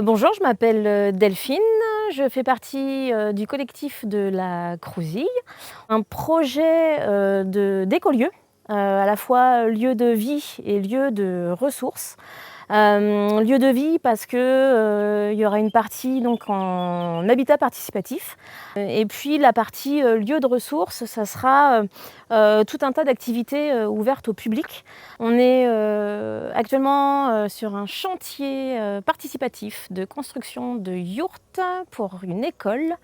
Bonjour, je m'appelle Delphine, je fais partie du collectif de la Crousille, un projet d'écolieu, à la fois lieu de vie et lieu de ressources. Lieu de vie parce que, il y aura une partie donc en habitat participatif, et puis la partie, lieu de ressources, ça sera, tout un tas d'activités, ouvertes au public. On est, actuellement, sur un chantier, participatif de construction de yourtes pour une école.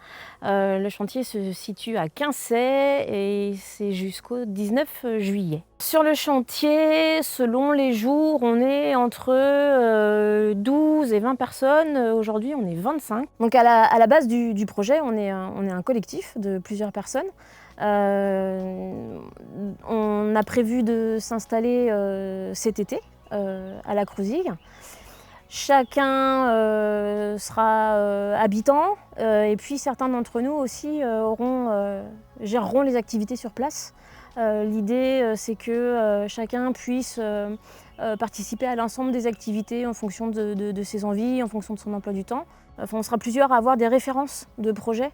Le chantier se situe à Quincey et c'est jusqu'au 19 juillet. Sur le chantier, selon les jours, on est entre 12 et 20 personnes. Aujourd'hui, on est 25. Donc à la base du projet, on est un collectif de plusieurs personnes. On a prévu de s'installer cet été à la Crousille. Chacun sera habitant et puis certains d'entre nous aussi géreront les activités sur place. L'idée, c'est que chacun puisse participer à l'ensemble des activités en fonction de ses envies, en fonction de son emploi du temps. Enfin, on sera plusieurs à avoir des références de projets.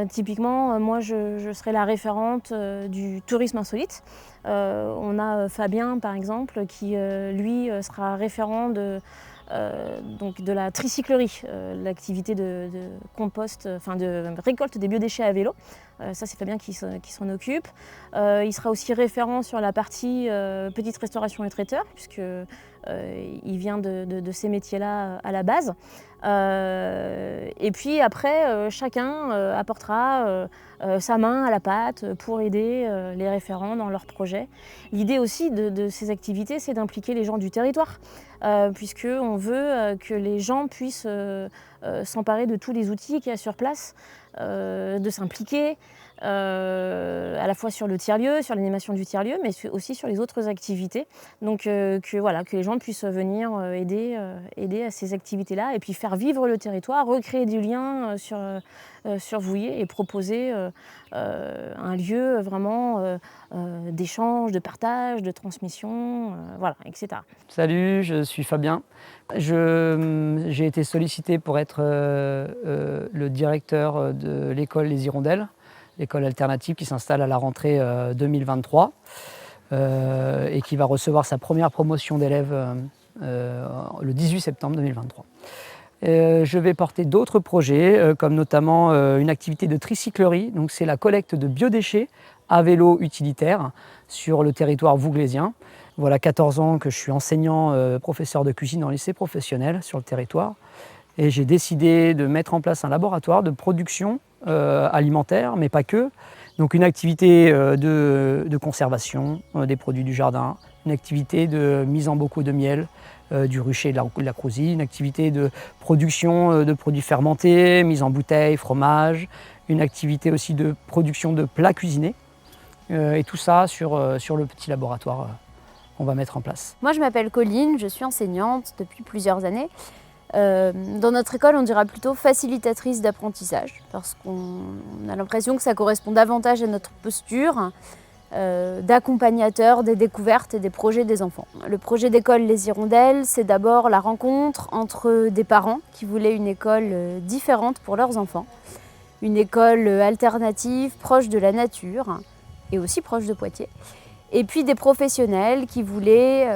Typiquement, moi, je serai la référente du tourisme insolite. On a Fabien, par exemple, qui, lui, sera référent donc de la tricyclerie, l'activité de compost, enfin de récolte des biodéchets à vélo. Ça, c'est Fabien qui s'en occupe. Il sera aussi référent sur la partie petite restauration et traiteur, puisqu'il vient de ces métiers-là à la base. Et puis après, chacun apportera sa main à la pâte pour aider les référents dans leurs projets. L'idée aussi de ces activités, c'est d'impliquer les gens du territoire, puisqu'on veut que les gens puissent s'emparer de tous les outils qu'il y a sur place, de s'impliquer à la fois sur le tiers-lieu, sur l'animation du tiers-lieu, mais aussi sur les autres activités. Donc que les gens puissent venir aider à ces activités-là et puis faire vivre le territoire, recréer du lien sur Vouillers et proposer un lieu vraiment d'échange, de partage, de transmission, voilà, etc. Salut, je suis Fabien. J'ai été sollicité pour être le directeur de l'école Les Hirondelles, l'école alternative qui s'installe à la rentrée 2023 et qui va recevoir sa première promotion d'élèves le 18 septembre 2023. Je vais porter d'autres projets, comme notamment une activité de tricyclerie. Donc c'est la collecte de biodéchets à vélo utilitaire sur le territoire vouglésien. Voilà 14 ans que je suis enseignant, professeur de cuisine en lycée professionnel sur le territoire. Et j'ai décidé de mettre en place un laboratoire de production alimentaire, mais pas que. Donc une activité de conservation des produits du jardin, une activité de mise en bocaux de miel, du rucher de la Crousille, une activité de production de produits fermentés, mise en bouteille, fromage, une activité aussi de production de plats cuisinés, et tout ça sur le petit laboratoire qu'on va mettre en place. Moi je m'appelle Colline, je suis enseignante depuis plusieurs années. Dans notre école, on dira plutôt facilitatrice d'apprentissage, parce qu'on a l'impression que ça correspond davantage à notre posture d'accompagnateur des découvertes et des projets des enfants. Le projet d'école Les Hirondelles, c'est d'abord la rencontre entre des parents qui voulaient une école différente pour leurs enfants, une école alternative, proche de la nature et aussi proche de Poitiers, et puis des professionnels qui voulaient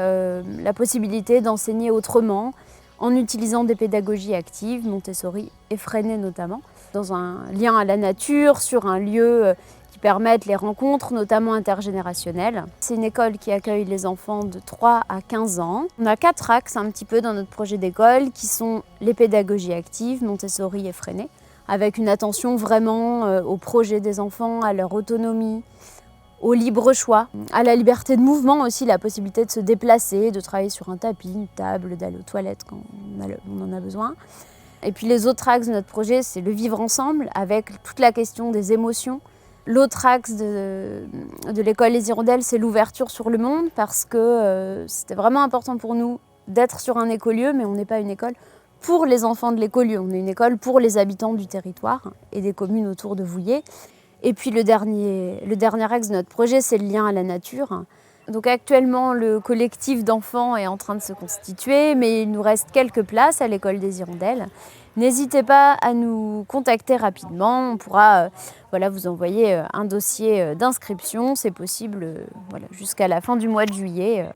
la possibilité d'enseigner autrement, en utilisant des pédagogies actives, Montessori et Freinet notamment, dans un lien à la nature, sur un lieu qui permette les rencontres, notamment intergénérationnelles. C'est une école qui accueille les enfants de 3 à 15 ans. On a 4 axes un petit peu dans notre projet d'école qui sont les pédagogies actives, Montessori et Freinet, avec une attention vraiment au projet des enfants, à leur autonomie, au libre choix, à la liberté de mouvement aussi, la possibilité de se déplacer, de travailler sur un tapis, une table, d'aller aux toilettes quand on en a besoin. Et puis les autres axes de notre projet, c'est le vivre ensemble avec toute la question des émotions. L'autre axe de l'école Les Hirondelles, c'est l'ouverture sur le monde parce que c'était vraiment important pour nous d'être sur un écolieu, mais on n'est pas une école pour les enfants de l'écolieu, on est une école pour les habitants du territoire et des communes autour de Vouillers. Et puis le dernier axe de notre projet, c'est le lien à la nature, Donc actuellement, le collectif d'enfants est en train de se constituer, mais il nous reste quelques places à l'école des Hirondelles. N'hésitez pas à nous contacter rapidement, on pourra vous envoyer un dossier d'inscription, c'est possible jusqu'à la fin du mois de juillet.